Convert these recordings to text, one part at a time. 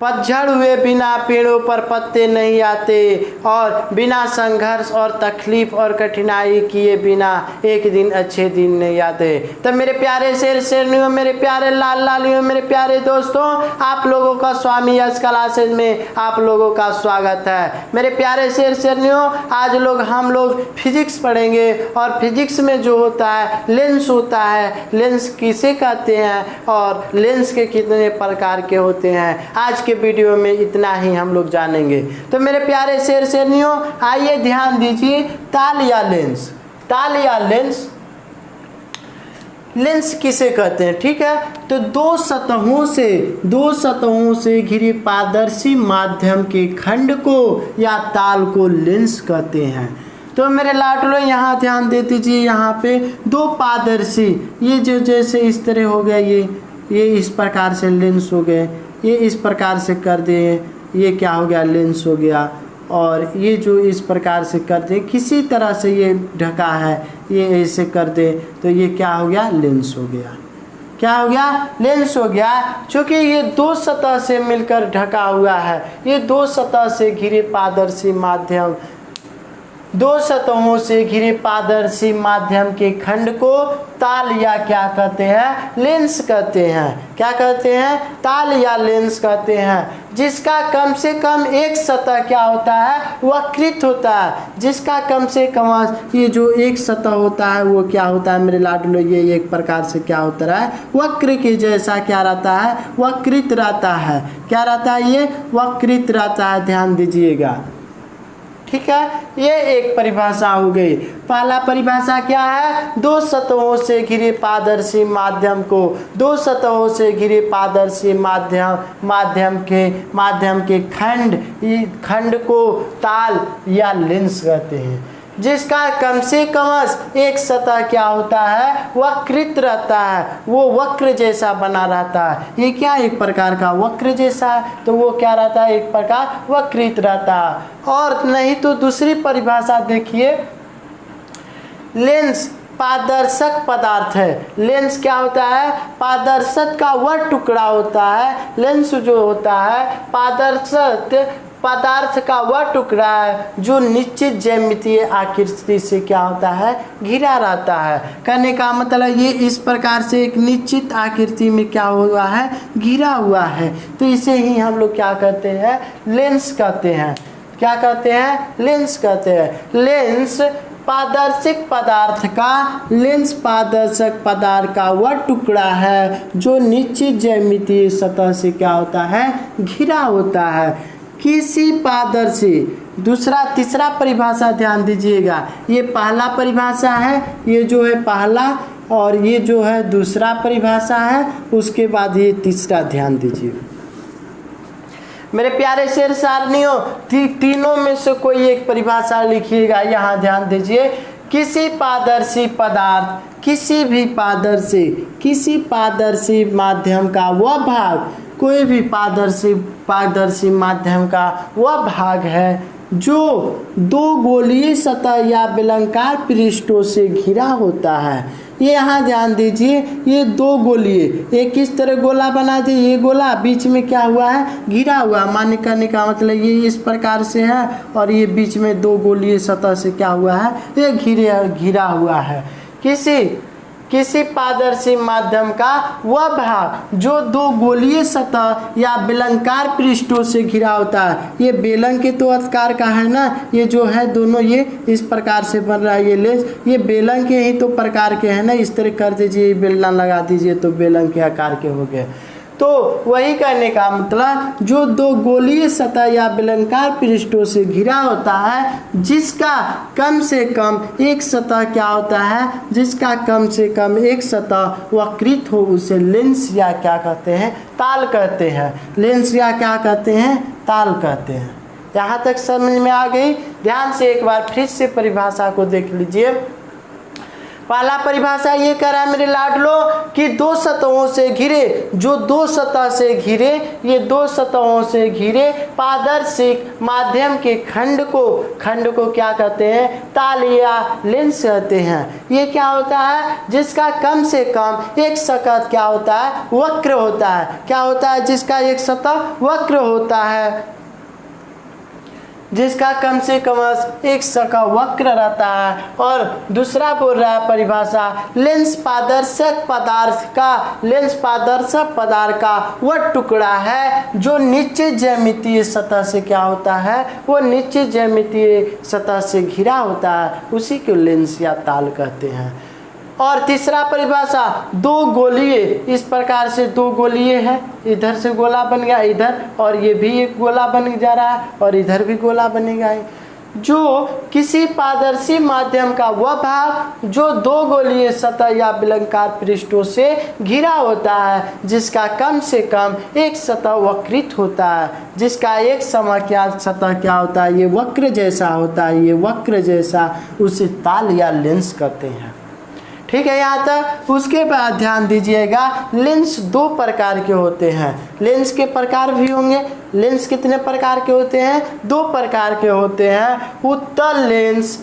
पतझड़ हुए बिना पेड़ों पर पत्ते नहीं आते, और बिना संघर्ष और तकलीफ और कठिनाई किए बिना एक दिन अच्छे दिन नहीं आते। तो मेरे प्यारे शेर शेरनियों, मेरे प्यारे लाल लालियों, मेरे प्यारे दोस्तों, आप लोगों का स्वामी यश क्लासेज में आप लोगों का स्वागत है। मेरे प्यारे शेर शेरनियों, आज हम लोग फिजिक्स पढ़ेंगे, और फिजिक्स में जो होता है लेंस होता है, लेंस किसे कहते हैं और लेंस के कितने प्रकार के होते हैं, आज के वीडियो में इतना ही हम लोग जानेंगे। तो मेरे प्यारे शेर शेरनियों, आइए ध्यान दीजिए, ताल या लेंस, ताल या लेंस, लेंस किसे कहते हैं, ठीक है। तो दो सतहों से घिरे पारदर्शी माध्यम के खंड को या ताल को लेंस कहते हैं। तो मेरे लाडलो यहाँ ध्यान दे दीजिए, यहाँ पे दो पारदर्शी, ये जो जैसे इस तरह हो गया, ये इस प्रकार से लेंस हो गए, ये इस प्रकार से कर दे, ये क्या हो गया, लेंस हो गया। और ये जो इस प्रकार से कर दे, किसी तरह से ये ढका है, ये ऐसे कर दे, तो ये क्या हो गया, लेंस हो गया। क्या हो गया, लेंस हो गया। क्योंकि ये दो सतह से मिलकर ढका हुआ है, ये दो सतह से घिरे पारदर्शी माध्यम, दो सतहों से घिरे पारदर्शी माध्यम के खंड को ताल या क्या कहते हैं, लेंस कहते हैं। क्या कहते हैं, ताल या लेंस कहते हैं। जिसका कम से कम एक सतह क्या होता है, वक्रित होता है। जिसका कम से कम ये जो एक सतह होता है वो क्या होता है मेरे लाडलो, ये एक प्रकार से क्या होता है, वक्र के जैसा क्या रहता है, वक्रित रहता है। क्या रहता है, ये वक्रित रहता है, ध्यान दीजिएगा, ठीक है। ये एक परिभाषा हो गई। पहला परिभाषा क्या है, दो सतहों से घिरे पारदर्शी माध्यम को, दो सतहों से घिरे पारदर्शी माध्यम के खंड को ताल या लेंस कहते हैं। जिसका कम से कम एक सतह क्या होता है, वक्रित रहता है, वो वक्र जैसा बना रहता है। ये क्या एक प्रकार का वक्र जैसा है, तो वो क्या रहता है, एक प्रकार वक्रित रहता है। और नहीं तो दूसरी परिभाषा देखिए, लेंस पारदर्शक पदार्थ है। लेंस क्या होता है, पारदर्शक का वह टुकड़ा होता है, लेंस जो होता है पारदर्शक पदार्थ का वह टुकड़ा है जो निश्चित ज्यामितीय आकृति से क्या होता है, घिरा रहता है। कहने का मतलब ये इस प्रकार से एक निश्चित आकृति में क्या हुआ है, घिरा हुआ है। तो इसे ही हम लोग क्या कहते हैं, लेंस कहते हैं। क्या कहते हैं, लेंस कहते हैं। लेंस पारदर्शक पदार्थ का वह टुकड़ा है जो निश्चित ज्यामितीय सतह से क्या होता है, घिरा होता है। किसी पारदर्शी, दूसरा तीसरा परिभाषा ध्यान दीजिएगा, ये पहला परिभाषा है, ये जो है पहला, और ये जो है दूसरा परिभाषा है, उसके बाद ये तीसरा ध्यान दीजिए। मेरे प्यारे शेर सारनियों, तीनों में से कोई एक परिभाषा लिखिएगा, यहाँ ध्यान दीजिए। किसी पारदर्शी पदार्थ, किसी पारदर्शी माध्यम का वह भाग, कोई भी पारदर्शी माध्यम का वह भाग है जो दो गोलीय सतह या बेलनाकार पृष्ठों से घिरा होता है। ये यहाँ ध्यान दीजिए, ये दो गोलीय, एक किस तरह गोला बना दिए, ये गोला बीच में क्या हुआ है, घिरा हुआ। माने करने का मतलब ये इस प्रकार से है, और ये बीच में दो गोलीय सतह से क्या हुआ है, ये घिरा हुआ है। किसी पारदर्शी माध्यम का वह भाग जो दो गोलीय सतह या बेलनाकार पृष्ठों से घिरा होता है। ये बेलन के तो आकार का है ना, ये जो है दोनों ये इस प्रकार से बन रहा है, ये लेंस ये बेलन के ही तो प्रकार के हैं ना। इस तरह कर दीजिए, बेलना लगा दीजिए तो बेलन के आकार के हो गए। तो वही कहने का मतलब, जो दो गोलीय सतह या बेलनाकार पृष्ठों से घिरा होता है, जिसका कम से कम एक सतह क्या होता है, जिसका कम से कम एक सतह वक्रित हो, उसे लेंस या क्या कहते हैं, ताल कहते हैं। लेंस या क्या कहते हैं, ताल कहते हैं। यहाँ तक समझ में आ गई। ध्यान से एक बार फिर से परिभाषा को देख लीजिए। पहला परिभाषा ये कह रहा है मेरे लाडलो कि दो सतहों से घिरे, जो दो सतह से घिरे, ये दो सतहों से घिरे पारदर्शिक माध्यम के खंड को क्या कहते हैं? ताल या लेंस कहते हैं। ये क्या होता है? जिसका कम से कम एक सतह क्या होता है? वक्र होता है। क्या होता है? जिसका एक सतह वक्र होता है, जिसका कम से कम एक सतह वक्र रहता है। और दूसरा बोल रहा है परिभाषा, लेंस पारदर्शक पदार्थ का वह टुकड़ा है जो निश्चित ज्यामितीय सतह से क्या होता है? वो निश्चित ज्यामितीय सतह से घिरा होता है, उसी को लेंस या ताल कहते हैं। और तीसरा परिभाषा, दो गोलीय, इस प्रकार से दो गोलीय है, इधर से गोला बन गया इधर, और ये भी एक गोला बन जा रहा है, और इधर भी गोला बनेगा। जो किसी पारदर्शी माध्यम का वह भाग जो दो गोलीय सतह या बेलनाकार पृष्ठों से घिरा होता है, जिसका कम से कम एक सतह वक्रित होता है, जिसका एक समक्या सतह क्या होता है? ये वक्र जैसा होता है, ये वक्र जैसा, उसे ताल या लेंस कहते हैं। ठीक है, यहाँ तक। उसके बाद ध्यान दीजिएगा, लेंस दो प्रकार के होते हैं। लेंस के प्रकार भी होंगे। लेंस कितने प्रकार के होते हैं? दो प्रकार के होते हैं। उत्तल लेंस,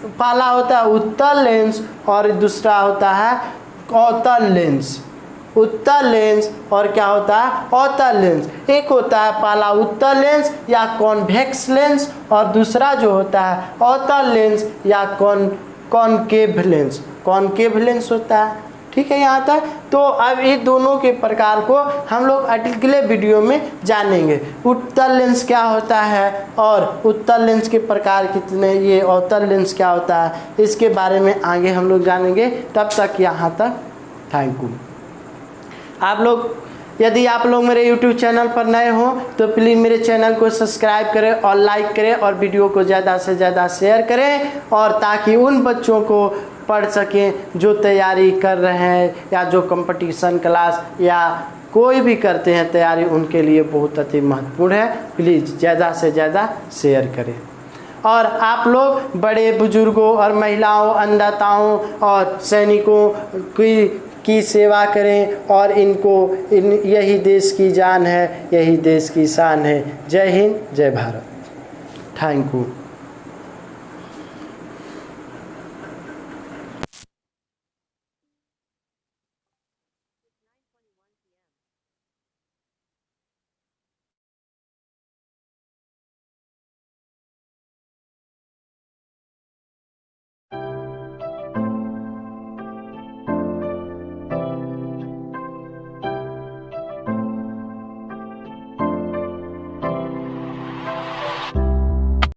पहला होता है उत्तल लेंस और दूसरा होता है अवतल लेंस। उत्तल लेंस और क्या होता है? अवतल लेंस। एक होता है पहला उत्तल लेंस या कॉन्वेक्स लेंस, और दूसरा जो होता है अवतल लेंस या कॉनकेव लेंस। कॉनकेव लेंस होता है। ठीक है यहाँ तक। तो अब ये दोनों के प्रकार को हम लोग अगले वीडियो में जानेंगे। उत्तल लेंस क्या होता है और उत्तल लेंस के प्रकार कितने, ये अवतल लेंस क्या होता है, इसके बारे में आगे हम लोग जानेंगे। तब तक यहाँ तक थैंक यू। आप लोग, यदि आप लोग मेरे YouTube चैनल पर नए हों तो प्लीज़ मेरे चैनल को सब्सक्राइब करें और लाइक करें और वीडियो को ज़्यादा से ज़्यादा शेयर करें, और ताकि उन बच्चों को पढ़ सकें जो तैयारी कर रहे हैं या जो कंपटीशन क्लास या कोई भी करते हैं तैयारी, उनके लिए बहुत अति महत्वपूर्ण है। प्लीज़ ज़्यादा से ज़्यादा शेयर करें। और आप लोग बड़े बुजुर्गों और महिलाओं, अन्नदाताओं और सैनिकों की सेवा करें, और यही देश की जान है, यही देश की शान है। जय हिंद, जय भारत। Thank you.